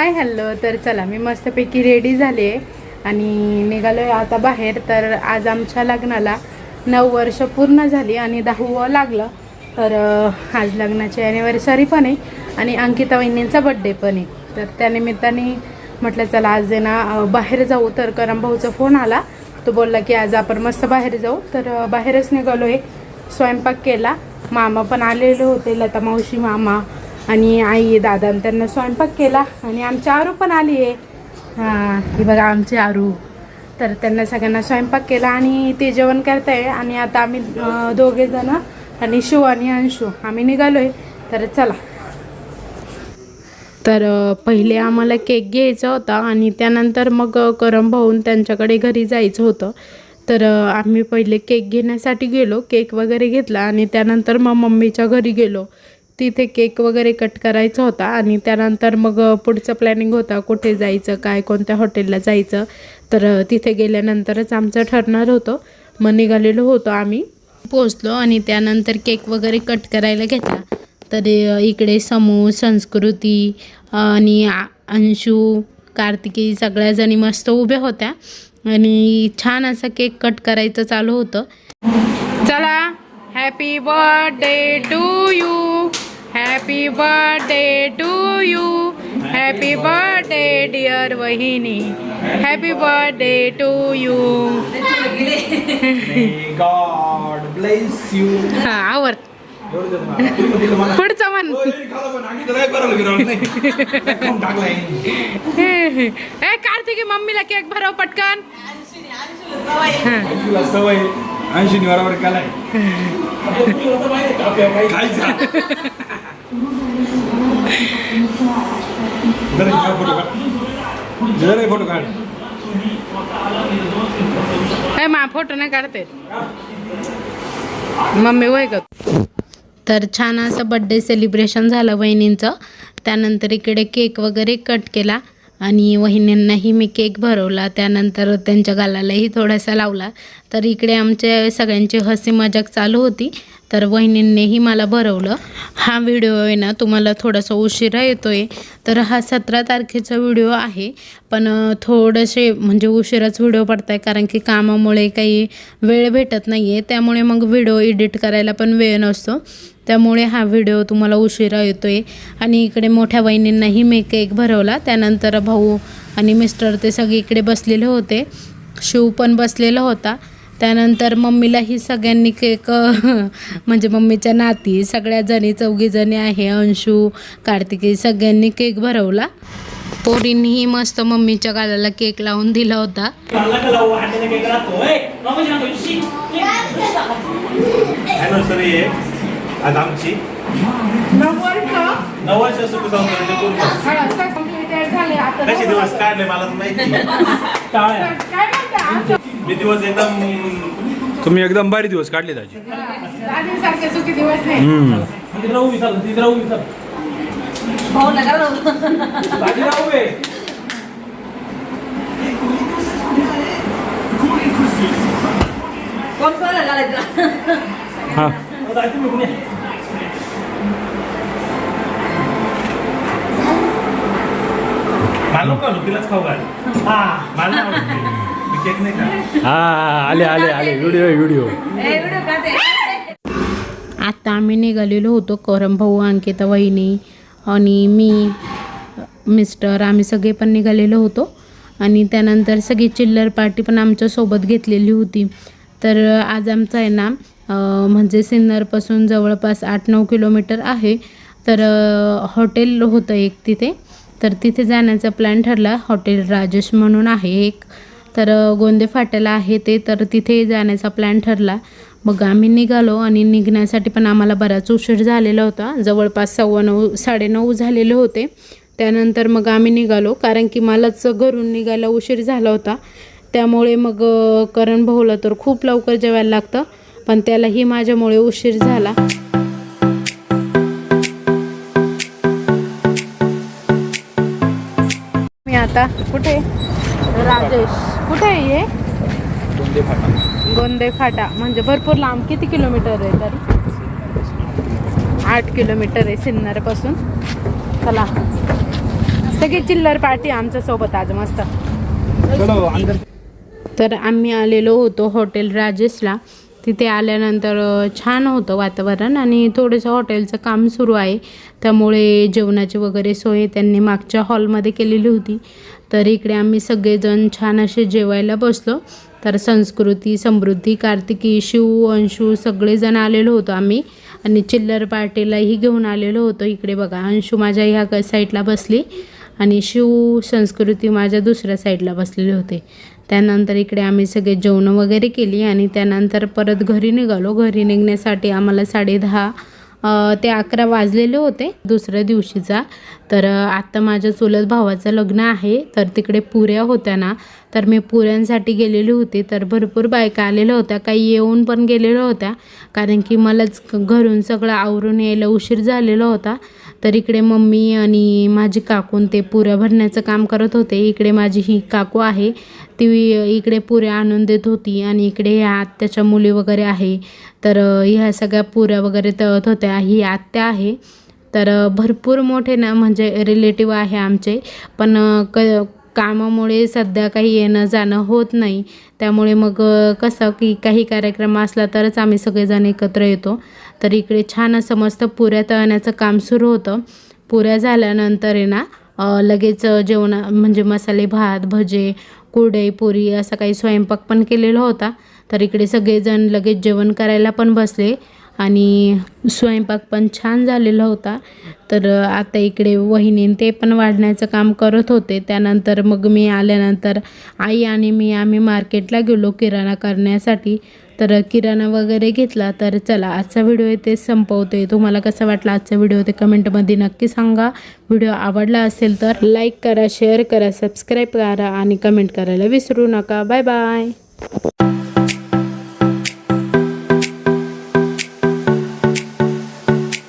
Hi hello. तर चला मी मस्तपैकी रेडी झाले आणि निघालो आहे आता बाहेर. तर आज आमच्या लग्नाला 9 वर्ष पूर्ण झाली आणि 10वं लागलं. तर आज लग्नाची ॲनिव्हर्सरी पण आहे आणि अंकिता वहिनींचा बड्डे पण आहे. तर त्यानिमित्ताने म्हटलं चला आज आहे ना बाहेर जाऊ. तर करम भाऊचा फोन आला, तो बोलला की आज आपण मस्त बाहेर जाऊ. तर बाहेरच निघालो आहे. स्वयंपाक केला, मामा पण आलेले होते, लता मावशी, मामा आणि आई दादा, त्यांना स्वयंपाक केला आणि आमची आरू पण आली आहे. हां ही बघा आमची आरू. तर त्यांना सगळ्यांना स्वयंपाक केला आणि ते जेवण करत आहे. आणि आता आम्ही दोघेजण आणि शिव आणि अंशू आम्ही निघालो आहे. तर चला. तर पहिले आम्हाला केक घ्यायचा होता आणि त्यानंतर मग करम भाऊन त्यांच्याकडे घरी जायचं होतं. तर आम्ही पहिले केक घेण्यासाठी गेलो, केक वगैरे घेतला आणि त्यानंतर मग मम्मीच्या घरी गेलो. तिथे केक वगैरे कट करायचा होता आणि त्यानंतर मग पुढचं प्लॅनिंग होता कुठे जायचं, काय कोणत्या हॉटेलला जायचं. तर तिथे गेल्यानंतरच आमचं ठरणार होतं. मग निघालेलो होतो आम्ही, पोचलो आणि त्यानंतर केक वगैरे कट करायला घेतला. तर इकडे समू, संस्कृती आणि अंशू, कार्तिकी सगळ्याजणी मस्त उभ्या होत्या आणि छान असा केक कट करायचं चालू होतं. चला, happy birthday to you, happy birthday to you, happy birthday dear vahini, happy birthday to you. God bless you. हां आवर पुढचं म्हण. कार्तिकी मम्मीला केक भरव पटकन. सवय 80 बरोबर केलाय. फोटो काढ. मा फोटो नाही काढते मम्मी वय का. तर छान असं बड्डे सेलिब्रेशन झालं वहिनींचं. त्यानंतर इकडे केक वगैरे कट केला आणि वहिनींनाही मी केक भरवला. त्यानंतर त्यांच्या गालालाही थोडासा लावला. तर इकडे आमच्या सगळ्यांची हसी मजाक चालू होती. तर वहिनींनीही मला भरवलं. हा व्हिडिओ आहे ना तुम्हाला थोडासा उशिरा येतो आहे. तर हा 17 तारखेचा व्हिडिओ आहे, पण थोडेसे म्हणजे उशिराच व्हिडिओ पडत आहे कारण की कामामुळे काही वेळ भेटत नाही आहे. त्यामुळे मग व्हिडिओ एडिट करायला पण वेळ नसतो, त्यामुळे हा व्हिडिओ तुम्हाला उशिरा येतो आहे. आणि इकडे मोठ्या वहिनींनाही मी केक भरवला. त्यानंतर भाऊ आणि मिस्टर ते सगळे इकडे बसलेले होते, शिव पण बसलेला होता. त्यानंतर मम्मीलाही सगळ्यांनी केक म्हणजे मम्मीच्या नाती सगळ्या जणी 4 जणी आहे, अंशू, कार्तिकी, सगळ्यांनी केक भरवला. पोरींनीही मस्त मम्मीच्या गालाला केक लावून दिला होता. आज आमची 9 वर्ष कसे दिवस काढले मला माहिती. मी दिवस एकदम तुम्ही एकदम भारी दिवस काढले दाजी. सुखी दिवस नाही. हा तिलाच खाऊ घाल. आले व्हिडिओ. आता आम्ही निघालेलो होतो, करम भाऊ, अंकिता वहिनी आणि मी, मिस्टर, आम्ही सगळे पण निघालेलो होतो. आणि त्यानंतर सगळी चिल्लर पार्टी पण आमच्यासोबत घेतलेली होती. तर आज आमचं आहे ना म्हणजे सिन्नरपासून जवळपास 8-9 किलोमीटर आहे. तर हॉटेल होतं एक तिथे, तर तिथे जाण्याचा प्लॅन ठरला. हॉटेल राजेश म्हणून आहे एक, तर गोंदे फाट्याला आहे ते. तर तिथे जाण्याचा प्लॅन ठरला. मग आम्ही निघालो आणि निघण्यासाठी पण आम्हाला बराच उशीर झालेला होता, जवळपास 9:15 9:30 झालेले होते. त्यानंतर मग आम्ही निघालो कारण की मलाच घरून निघायला उशीर झाला होता. त्यामुळे मग करण भाऊला तर खूप लवकर जेवायला लागतं, पण त्यालाही माझ्यामुळे उशीर झाला. मी आता कुठे, राजेश कुठे आहे? गोंदे फाटा म्हणजे भरपूर लांब. किती किलोमीटर आहे तरी? 8 किलोमीटर आहे सिन्नरपासून. चला सगळी चिल्लर पार्टी आमच्या सोबत आज मस्त. चलो अंदर. तर आम्ही आलेलो होतो हॉटेल राजेशला. तिथे आल्यानंतर छान होतं वातावरण आणि थोडंसं हॉटेलचं काम सुरू आहे, त्यामुळे जेवणाची वगैरे सोय त्यांनी मागच्या हॉलमध्ये केलेली होती. तर इकडे आम्ही सगळेजण छान असे जेवायला बसलो. तर संस्कृती, समृद्धी, कार्तिकी, शिव, अंशू सगळेजण आलेलो होतो आम्ही आणि चिल्लर पार्टीलाही घेऊन आलेलो होतो. इकडे बघा अंशू माझ्या ह्या साईडला बसली आणि शिव, संस्कृती माझ्या दुसऱ्या साईडला बसलेले होते. त्यानंतर इकडे आम्ही सगळे जेवण वगैरे केली आणि त्यानंतर परत घरी निघालो. घरी निघण्यासाठी आम्हाला 10:30 ते 11 वाजलेले होते दुसऱ्या दिवशीचा. तर आत्ता माझ्या चुलत भावाचं लग्न आहे, तर तिकडे पुऱ्या होत्या ना, तर मी पुऱ्यांसाठी गेलेली होती. तर भरपूर बायका आलेल्या होत्या, काही येऊन पण गेलेल्या होत्या, कारण की मलाच घरून सगळं आवरून यायला उशीर झालेला होता. तर इकडे मम्मी आणि माझी काकून ते पुऱ्या भरण्याचं काम करत होते. इकडे माझी ही काकू आहे, ती इकडे पुऱ्या आणून देत होती आणि इकडे ह्या आत्याच्या मुली वगैरे आहे, तर ह्या सगळ्या पुऱ्या वगैरे तळत होत्या. ही आत्या आहे. तर भरपूर मोठे ना म्हणजे रिलेटिव्ह आहे आमचे, पण कामामुळे सध्या काही येणं जाणं होत नाही, त्यामुळे मग कसं की काही कार्यक्रम असला तरच आम्ही सगळेजण एकत्र येतो. तर इकडे छान असं मस्त पुऱ्या तळण्याचं काम सुरू होतं. पुऱ्या झाल्यानंतर आहे ना लगेच जेवण म्हणजे मसाले भात, भजे, कुरडई, पुरी असा काही स्वयंपाक पण केलेला होता. तर इकडे सगळेजण लगेच जेवण करायला पण बसले आणि स्वयंपाक पण छान झालेला होता. तर आता इकडे वहिनी ते पण वाढण्याचं काम करत होते. त्यानंतर मग मी आल्यानंतर आई आणि आम्ही मार्केटला गेलो किराणा करण्यासाठी. तर किराणा वगैरे घेतला. तर चला आजचा व्हिडिओ इथे संपवते. तुम्हाला कसा वाटला आजचा व्हिडिओ ते कमेंटमध्ये नक्की सांगा. व्हिडिओ आवडला असेल तर लाईक करा, शेअर करा, सबस्क्राईब करा आणि कमेंट करायला विसरू नका. Bye bye.